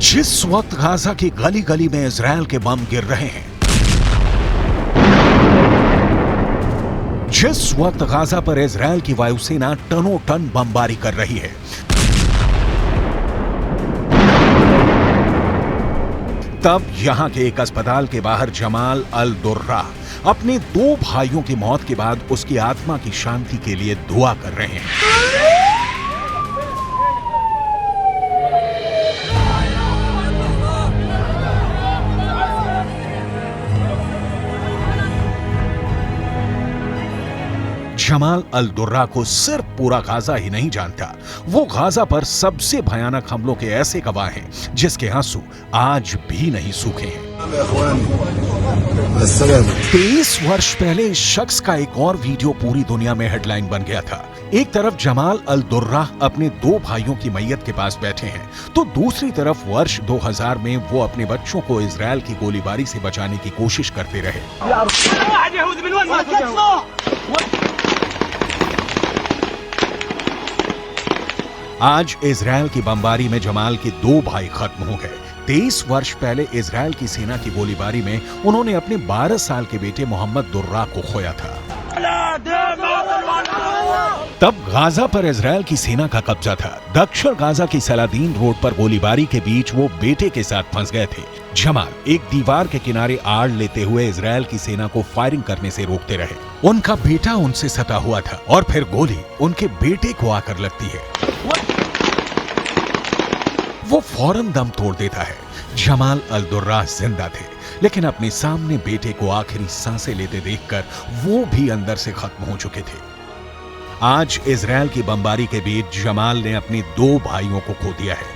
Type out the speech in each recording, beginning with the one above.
जिस वक्त गाजा की गली गली में इजराइल के बम गिर रहे हैं, जिस वक्त गाजा पर इजराइल की वायुसेना टनों टन बमबारी कर रही है, तब यहां के एक अस्पताल के बाहर जमाल अल दुर्रा अपने 2 भाइयों की मौत के बाद उसकी आत्मा की शांति के लिए दुआ कर रहे हैं। जमाल अल दुर्रा को सिर्फ पूरा गाजा ही नहीं जानता, वो गाजा पर सबसे भयानक हमलों के ऐसे गवाह हैं जिसके आंसू आज भी नहीं सूखे हैं। 23 वर्ष पहले इस शख्स का एक और वीडियो पूरी दुनिया में हेडलाइन बन गया था। एक तरफ जमाल अल दुर्रा अपने 2 भाइयों की मैयत के पास बैठे हैं, तो दूसरी तरफ वर्ष 2000 में वो अपने बच्चों को इजराइल की गोलीबारी से बचाने की कोशिश करते रहे। आज इजराइल की बमबारी में जमाल के 2 भाई खत्म हो गए। 23 वर्ष पहले इजराइल की सेना की गोलीबारी में उन्होंने अपने 12 साल के बेटे मोहम्मद दुर्रा को खोया था। तब गाजा पर इजराइल की सेना का कब्जा था। दक्षिण गाजा की सलादीन रोड पर गोलीबारी के बीच वो बेटे के साथ फंस गए थे। जमाल एक दीवार के किनारे आड़ लेते हुए इजराइल की सेना को फायरिंग करने से रोकते रहे। उनका बेटा उनसे सटा हुआ था और फिर गोली उनके बेटे को आकर लगती है। वो फौरन दम तोड़ देता है। जमाल अल दुर्रा जिंदा थे, लेकिन अपने सामने बेटे को आखिरी सांसें लेते देखकर वो भी अंदर से खत्म हो चुके थे। आज इजराइल की बमबारी के बीच जमाल ने अपने 2 भाइयों को खो दिया है।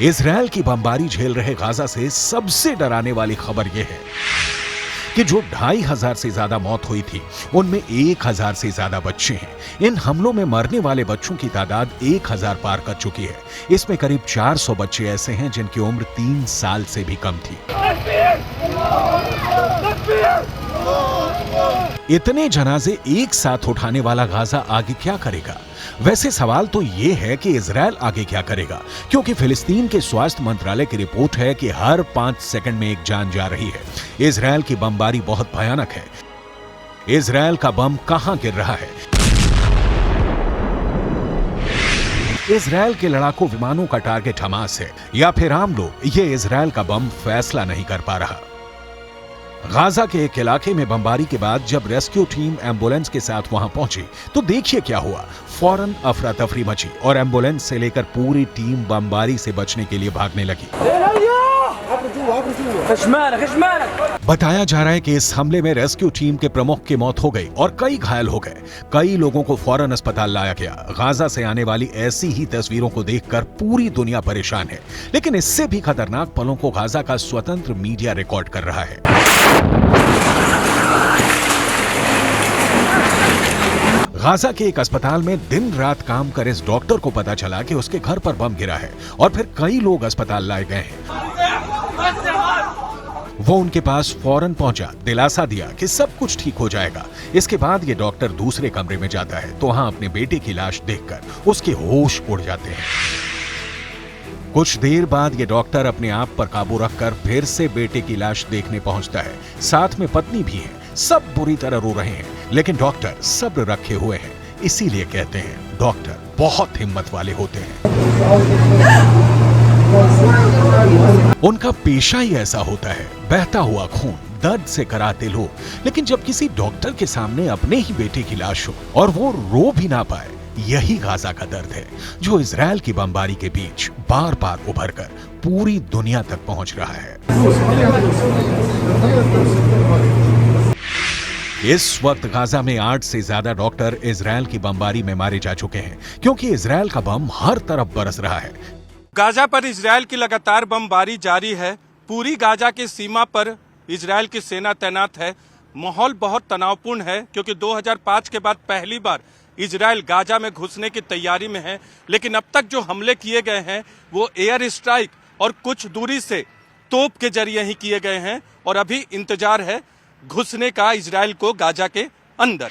इजराइल की बमबारी झेल रहे गाजा से सबसे डराने वाली खबर यह है कि जो 2500 से ज्यादा मौत हुई थी, उनमें 1000 से ज्यादा बच्चे हैं। इन हमलों में मरने वाले बच्चों की तादाद 1000 पार कर चुकी है। इसमें करीब 400 बच्चे ऐसे हैं जिनकी उम्र 3 साल से भी कम थी। इतने जनाजे एक साथ उठाने वाला गाजा आगे क्या करेगा? वैसे सवाल तो ये है कि इजराइल आगे क्या करेगा, क्योंकि फिलिस्तीन के स्वास्थ्य मंत्रालय की रिपोर्ट है कि हर 5 सेकंड में एक जान जा रही है। इजराइल की बमबारी बहुत भयानक है। इजराइल का बम कहां गिर रहा है? इजराइल के लड़ाकू विमानों का टारगेट हमास है या फिर आम लोग? ये इजराइल का बम फैसला नहीं कर पा रहा। गाजा के एक इलाके में बमबारी के बाद जब रेस्क्यू टीम एम्बुलेंस के साथ वहां पहुंची तो देखिए क्या हुआ। फौरन अफरा तफरी मची और एम्बुलेंस से लेकर पूरी टीम बमबारी से बचने के लिए भागने लगी। बताया जा रहा है कि इस हमले में रेस्क्यू टीम के प्रमुख की मौत हो गई और कई घायल हो गए। कई लोगों को फौरन अस्पताल लाया गया। गाजा से आने वाली ऐसी ही तस्वीरों को देखकर पूरी दुनिया परेशान है, लेकिन इससे भी खतरनाक पलों को गाजा का स्वतंत्र मीडिया रिकॉर्ड कर रहा है। गाजा के एक अस्पताल में दिन रात काम कर इस डॉक्टर को पता चला कि उसके घर पर बम गिरा है और फिर कई लोग अस्पताल लाए गए हैं। वो उनके पास फौरन पहुंचा, दिलासा दिया कि सब कुछ ठीक हो जाएगा। इसके बाद ये डॉक्टर दूसरे कमरे में जाता है तो वहां अपने बेटे की लाश देखकर उसके होश उड़ जाते हैं। कुछ देर बाद ये डॉक्टर अपने आप पर काबू रखकर फिर से बेटे की लाश देखने पहुंचता है। साथ में पत्नी भी है। सब बुरी तरह रो रहे हैं, लेकिन डॉक्टर सब्र रखे हुए हैं। इसीलिए कहते हैं डॉक्टर बहुत हिम्मत वाले होते हैं। उनका पेशा ही ऐसा होता है, बहता हुआ खून, दर्द से कराते लोग। लेकिन जब किसी डॉक्टर के सामने अपने ही बेटे की लाश हो और वो रो भी ना पाए, यही गाजा का दर्द है जो इजराइल की बमबारी के बीच बार बार उभर कर पूरी दुनिया तक पहुंच रहा है। इस वक्त गाजा में 8 से ज्यादा डॉक्टर इजराइल की बमबारी में मारे जा चुके हैं, क्योंकि इजराइल का बम हर तरफ बरस रहा है। गाजा पर इजराइल की लगातार बमबारी जारी है। पूरी गाजा की सीमा पर इजराइल की सेना तैनात है। माहौल बहुत तनावपूर्ण है क्योंकि 2005 के बाद पहली बार इजराइल गाजा में घुसने की तैयारी में है, लेकिन अब तक जो हमले किए गए हैं वो एयर स्ट्राइक और कुछ दूरी से तोप के जरिए ही किए गए हैं और अभी इंतजार है घुसने का इजराइल को गाजा के अंदर।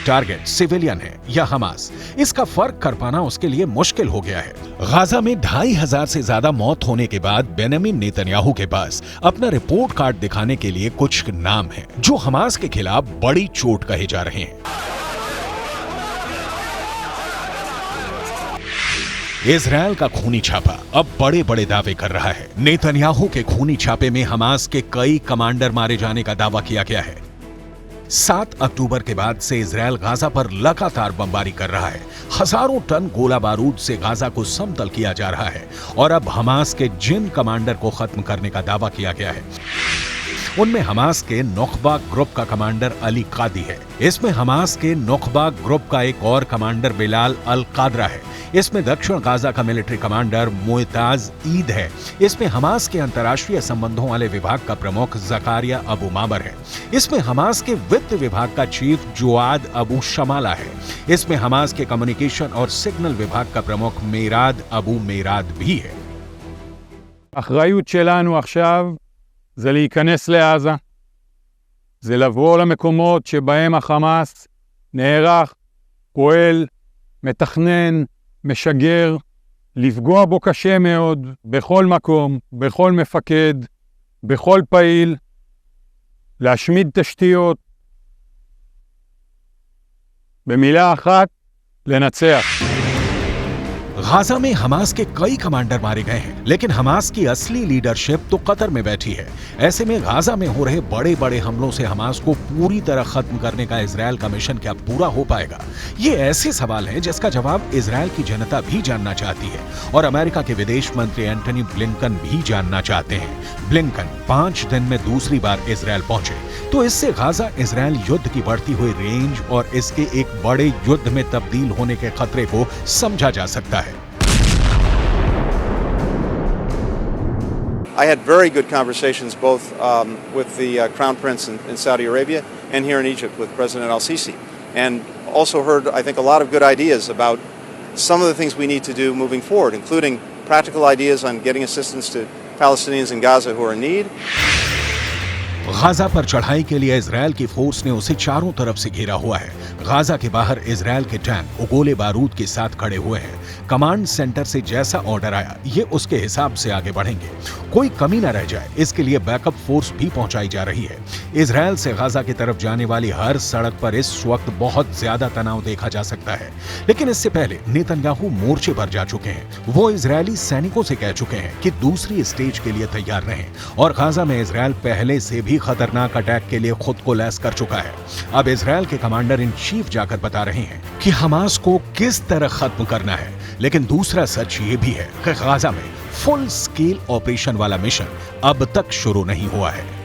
टारगेट सिविलियन है या हमास, इसका फर्क कर पाना उसके लिए मुश्किल हो गया है। गाजा में 2,500 से ज्यादा मौत होने के बाद बेंजामिन नेतन्याहू के पास अपना रिपोर्ट कार्ड दिखाने के लिए कुछ नाम हैं जो हमास के खिलाफ बड़ी चोट कहे जा रहे हैं। इजरायल का खूनी छापा अब बड़े बड़े दावे कर रहा है। नेतन्याहू के खूनी छापे में हमास के कई कमांडर मारे जाने का दावा किया गया है। 7 अक्टूबर के बाद से इजरायल गाजा पर लगातार बमबारी कर रहा है। हजारों टन गोला बारूद से गाजा को समतल किया जा रहा है और अब हमास के जिन कमांडर को खत्म करने का दावा किया गया है उनमें हमास के नुखबा ग्रुप का कमांडर अली कादी है। इसमें हमास के नुखबा ग्रुप का एक और कमांडर बिलाल अल कादरा है। इसमें दक्षिण गाजा का मिलिट्री कमांडर मुएताज ईद है। इसमें हमास के अंतर्राष्ट्रीय संबंधों वाले विभाग का प्रमुख जकारिया अबू मामर है। इसमें हमास के वित्त विभाग का चीफ जुआद अबू शमाला है। इसमें हमास के कम्युनिकेशन और सिग्नल विभाग का प्रमुख मेराद अबू मेराद भी है। האחריות שלנו עכשיו זה להיכנס לעזה, זה לבוא למקומות שבהם החמאס נערך, פועל, מתכנן, משגר, לפגוע בו קשה מאוד, בכל מקום, בכל מפקד, בכל פעיל, להשמיד תשתיות, במילה אחת, לנצח. गाजा में हमास के कई कमांडर मारे गए हैं, लेकिन हमास की असली लीडरशिप तो कतर में बैठी है। ऐसे में गाजा में हो रहे बड़े बड़े हमलों से हमास को पूरी तरह खत्म करने का इजरायल का मिशन क्या पूरा हो पाएगा? ये ऐसे सवाल हैं जिसका जवाब इजरायल की जनता भी जानना चाहती है और अमेरिका के विदेश मंत्री एंटनी ब्लिंकन भी जानना चाहते हैं। ब्लिंकन 5 दिन में दूसरी बार इजरायल पहुंचे तो इससे गाजा इजरायल युद्ध की बढ़ती हुई रेंज और इसके एक बड़े युद्ध में तब्दील होने के खतरे को समझा जा सकता है। I had very good conversations both with the Crown Prince in Saudi Arabia and here in Egypt with President al-Sisi, and also heard, I think, a lot of good ideas about some of the things we need to do moving forward, including practical ideas on getting assistance to Palestinians in Gaza who are in need. Gaza पर चढ़ाई के लिए Israel की force ने उसे चारों तरफ से घेरा हुआ है। गाजा के बाहर इजरायल के टैंक गोले बारूद के साथ खड़े हुए हैं। कमांड सेंटर से जैसा ऑर्डर आया ये उसके हिसाब से आगे बढ़ेंगे, कोई कमी न रह जाए इसके लिए बैकअप फोर्स भी पहुंचाई जा रही है। इजरायल से गाजा की तरफ जाने वाली हर सड़क पर इस वक्त बहुत ज्यादा तनाव देखा जा सकता है, लेकिन इससे पहले नेतन्याहू मोर्चे पर जा चुके हैं। वो इजरायली सैनिकों से कह चुके हैं कि दूसरी स्टेज के लिए तैयार रहें और गाजा में इजरायल पहले से भी खतरनाक अटैक के लिए खुद को लैस कर चुका है। अब इजरायल के कमांडर इन चीफ जाकर बता रहे हैं कि हमास को किस तरह खत्म करना है, लेकिन दूसरा सच ये भी है कि गाजा में फुल स्केल ऑपरेशन वाला मिशन अब तक शुरू नहीं हुआ है।